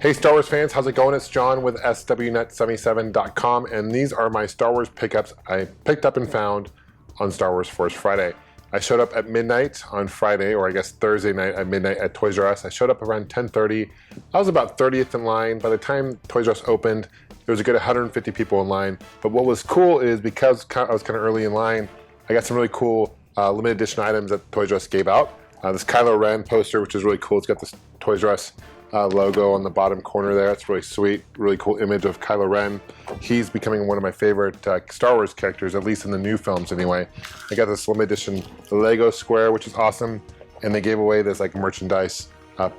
Hey Star Wars fans, how's it going? It's John with SWNet77.com, and these are my Star Wars pickups I picked up and found on Star Wars Force Friday. I showed up at midnight on Friday, or I guess Thursday night at midnight at Toys R Us. I showed up around 10:30. I was about 30th in line. By the time Toys R Us opened, there was a good 150 people in line. But what was cool is because I was kind of early in line, I got some really cool limited edition items that Toys R Us gave out. This Kylo Ren poster, which is really cool. It's got this Toys R Us logo on the bottom corner there. It's really sweet, really cool image of Kylo Ren. He's becoming one of my favorite Star Wars characters, at least in the new films anyway. I got this limited edition Lego square, which is awesome, and they gave away this like merchandise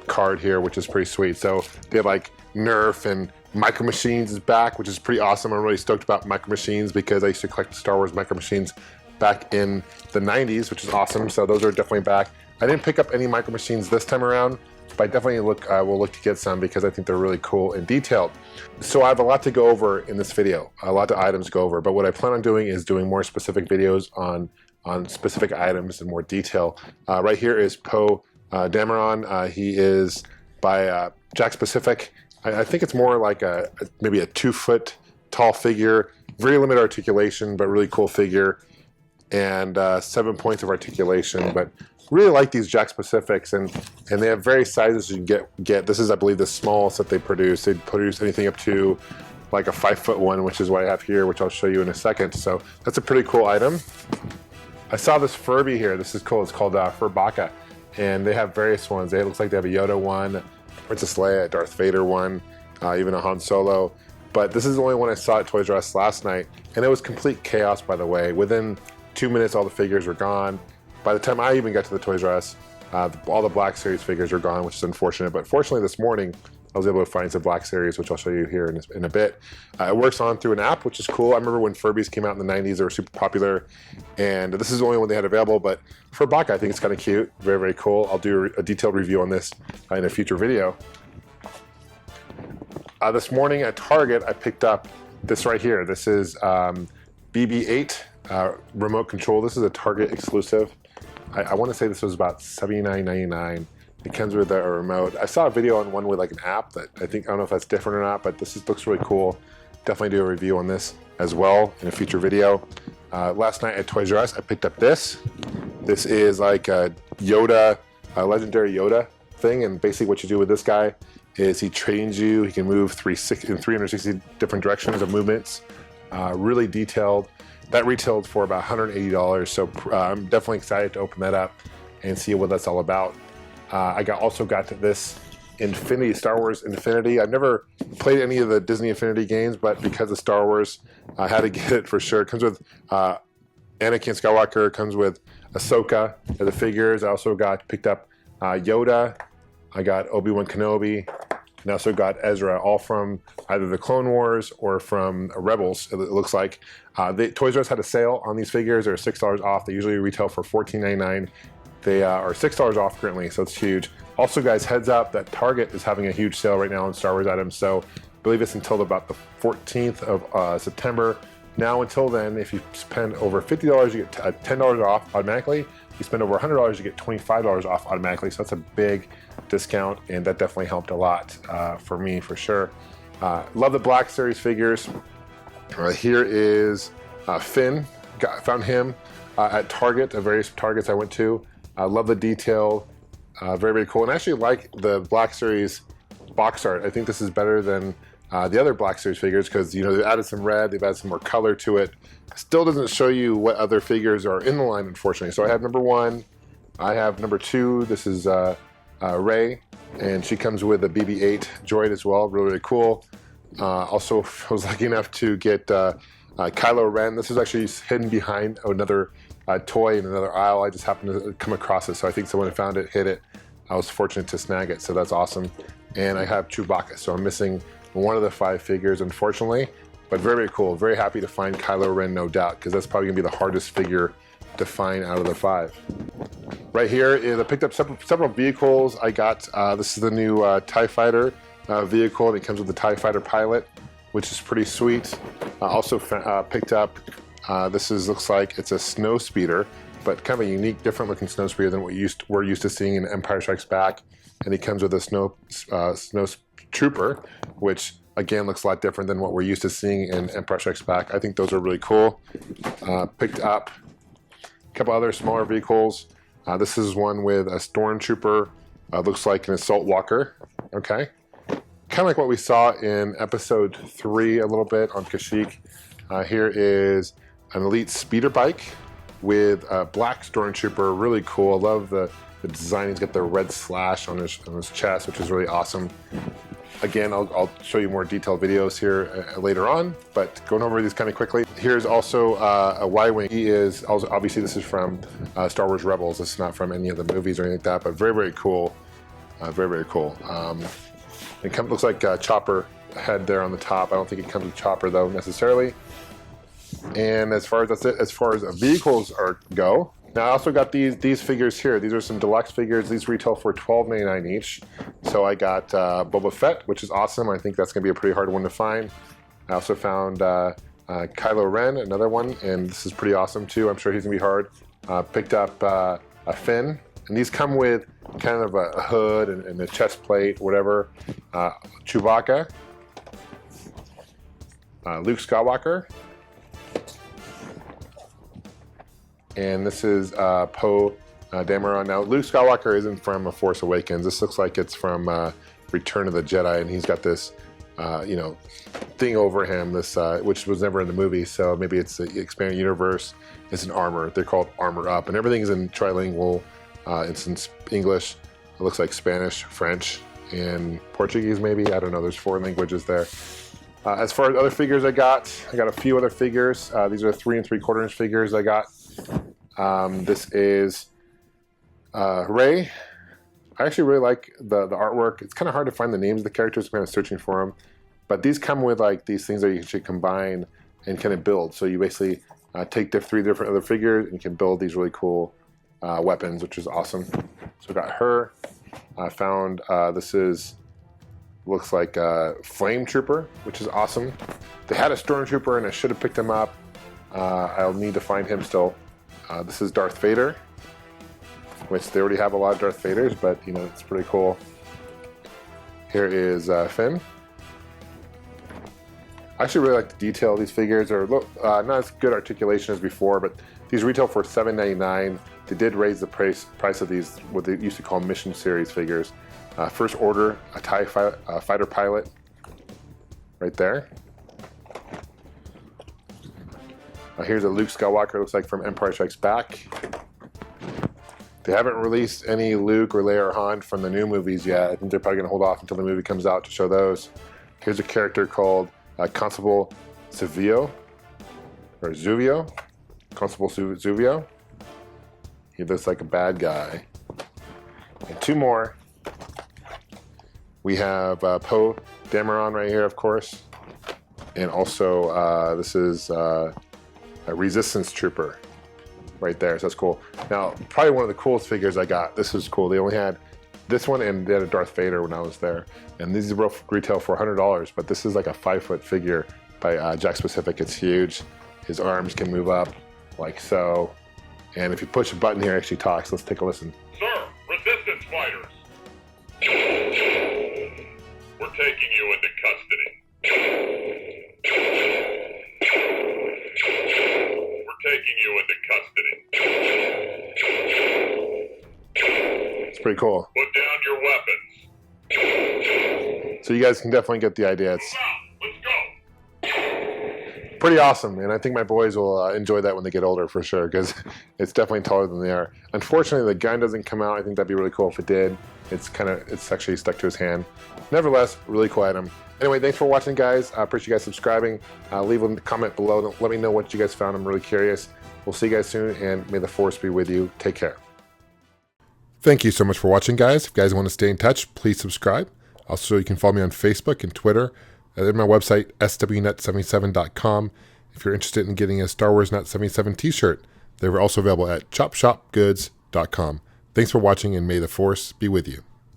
card here, which is pretty sweet. So they have like Nerf and Micro Machines is back, which is pretty awesome. I'm really stoked about Micro Machines because I used to collect Star Wars Micro Machines back in the 90s, which is awesome. So those are definitely back. I didn't pick up any Micro Machines this time around, but I definitely will look to get some because I think they're really cool and detailed. So I have a lot to go over in this video, a lot of items to go over, but what I plan on doing is doing more specific videos on specific items in more detail. Right here is Poe Dameron. He is by Jakks Pacific. I think it's more like maybe a 2-foot tall figure, very limited articulation, but really cool figure, and 7 points of articulation. But really like these Jakks Pacifics, and they have various sizes you can get. This is, I believe, the smallest that they produce. They produce anything up to like a 5-foot one, which is what I have here, which I'll show you in a second. So that's a pretty cool item. I saw this Furby here. This is cool. It's called Furbaka, and they have various ones. It looks like they have a Yoda one, Princess Leia, a Darth Vader one, even a Han Solo. But this is the only one I saw at Toys R Us last night, and it was complete chaos, by the way. Within 2 minutes, all the figures were gone. By the time I even got to the Toys R Us, all the Black Series figures are gone, which is unfortunate. But fortunately, this morning, I was able to find some Black Series, which I'll show you here in a bit. It works on through an app, which is cool. I remember when Furbies came out in the 90s, they were super popular. And this is the only one they had available. But for Furbaka, I think it's kind of cute. Very, very cool. I'll do a detailed review on this in a future video. This morning at Target, I picked up this right here. This is BB-8 remote control. This is a Target exclusive. I want to say this was about $79.99. It comes with a remote. I saw a video on one with like an app that I don't know if that's different or not, but looks really cool. Definitely do a review on this as well in a future video. Last night at Toys R Us, I picked up this. This is like a Yoda, a legendary Yoda thing, and basically what you do with this guy is he trains you. He can move in 360 different directions of movements. Really detailed. That retailed for about $180, so I'm definitely excited to open that up and see what that's all about. I also got this Star Wars Infinity. I've never played any of the Disney Infinity games, but because of Star Wars, I had to get it for sure. It comes with Anakin Skywalker, it comes with Ahsoka, the figures. I also picked up Yoda. I got Obi-Wan Kenobi, and I also got Ezra, all from either the Clone Wars or from Rebels, it looks like. Toys R Us had a sale on these figures. They're $6 off. They usually retail for $14.99. They are $6 off currently, so it's huge. Also, guys, heads up that Target is having a huge sale right now on Star Wars items, so I believe it's until about the 14th of September. Now, until then, if you spend over $50, you get $10 off automatically. If you spend over $100, you get $25 off automatically, so that's a big discount, and that definitely helped a lot for me, for sure. Love the Black Series figures. Here is Finn. Found him at Target, at various Targets I went to. I love the detail. Very, very cool. And I actually like the Black Series box art. I think this is better than the other Black Series figures because, you know, they've added some red, they've added some more color to it. Still doesn't show you what other figures are in the line, unfortunately. So I have number 1. I have number 2. This is Rey, and she comes with a BB-8 droid as well. Really, really cool. Also, I was lucky enough to get Kylo Ren. This is actually hidden behind another toy in another aisle. I just happened to come across it, so I think someone found it, hit it. I was fortunate to snag it, so that's awesome. And I have Chewbacca, so I'm missing one of the 5 figures, unfortunately, but very, very cool. Very happy to find Kylo Ren, no doubt, because that's probably gonna be the hardest figure to find out of the 5. Right here is I picked up several vehicles. I got this is the new TIE Fighter vehicle, and it comes with the TIE Fighter pilot, which is pretty sweet. I also picked up looks like it's a snow speeder, but kind of a unique, different looking snow speeder than what we're used to seeing in Empire Strikes Back. And it comes with a snow Trooper, which again looks a lot different than what we're used to seeing in Empire Strikes Back. I think those are really cool. Picked up a couple other smaller vehicles. This is one with a Stormtrooper. Looks like an assault walker. Okay. Kind of like what we saw in episode 3 a little bit on Kashyyyk. Here is an elite speeder bike with a black Stormtrooper. Really cool. I love the design. He's got the red slash on his chest, which is really awesome. Again, I'll show you more detailed videos here later on, but going over these kind of quickly. Here's also a Y-Wing. He is, obviously this is from Star Wars Rebels. This is not from any of the movies or anything like that, but very, very cool. Very, very cool. It looks like a chopper head there on the top. I don't think it comes with chopper though, necessarily. And as far as that's it, as far as vehicles go. Now I also got these figures here. These are some deluxe figures. These retail for $12.99 each. So I got Boba Fett, which is awesome. I think that's going to be a pretty hard one to find. I also found Kylo Ren, another one, and this is pretty awesome too. I'm sure he's going to be hard. Picked up a Finn, and these come with kind of a hood and a chest plate, whatever. Chewbacca, Luke Skywalker. And this is Poe Dameron. Now, Luke Skywalker isn't from A Force Awakens. This looks like it's from Return of the Jedi, and he's got this, thing over him, this which was never in the movie. So maybe it's the expanded universe. It's an armor. They're called Armor Up, and everything is in trilingual. It's in English. It looks like Spanish, French, and Portuguese. Maybe I don't know. There's 4 languages there. As far as other figures, I got a few other figures. These are 3 3/4 inch figures I got. This is Rey. I actually really like the artwork. It's kind of hard to find the names of the characters. I'm kind of searching for them. But these come with like these things that you can actually combine and kind of build. So you basically take 3 different other figures and you can build these really cool weapons, which is awesome. So I got her. I found looks like a Flame Trooper, which is awesome. They had a Stormtrooper and I should have picked him up. I'll need to find him still. This is Darth Vader, which they already have a lot of Darth Vaders, but it's pretty cool. Here is Finn. I actually really like the detail of these figures. They're not as good articulation as before, but these retail for $7.99. They did raise the price of these, what they used to call Mission Series figures. First Order, a TIE fighter pilot, right there. Here's a Luke Skywalker, looks like from Empire Strikes Back. They haven't released any Luke or Leia or Han from the new movies yet. I think they're probably going to hold off until the movie comes out to show those. Here's a character called Constable Zuvio. Constable Zuvio. He looks like a bad guy. And 2 more. We have Poe Dameron right here, of course. And also, this is a Resistance Trooper right there, so that's cool. Now, probably one of the coolest figures I got. This is cool. They only had this one and they had a Darth Vader when I was there. And these retail for $100, but this is like a 5-foot figure by Jack Specific. It's huge. His arms can move up like so. And if you push a button here, it actually talks. Let's take a listen. Sir, Resistance fighters. We're taking you into custody. Taking you into custody. It's pretty cool. Put down your weapons. So you guys can definitely get the idea. It's Let's go. pretty awesome, and I think my boys will enjoy that when they get older for sure, because it's definitely taller than they are. Unfortunately, the gun doesn't come out. I think that'd be really cool if it did. It's actually stuck to his hand. Nevertheless, really cool item. Anyway, thanks for watching, guys. I appreciate you guys subscribing. Leave a comment below. Let me know what you guys found. I'm really curious. We'll see you guys soon, and may the Force be with you. Take care. Thank you so much for watching, guys. If you guys want to stay in touch, please subscribe. Also, you can follow me on Facebook and Twitter. And my website, swnet77.com. If you're interested in getting a Starwarsnut77 t-shirt, they're also available at chopshopgoods.com. Thanks for watching, and may the Force be with you.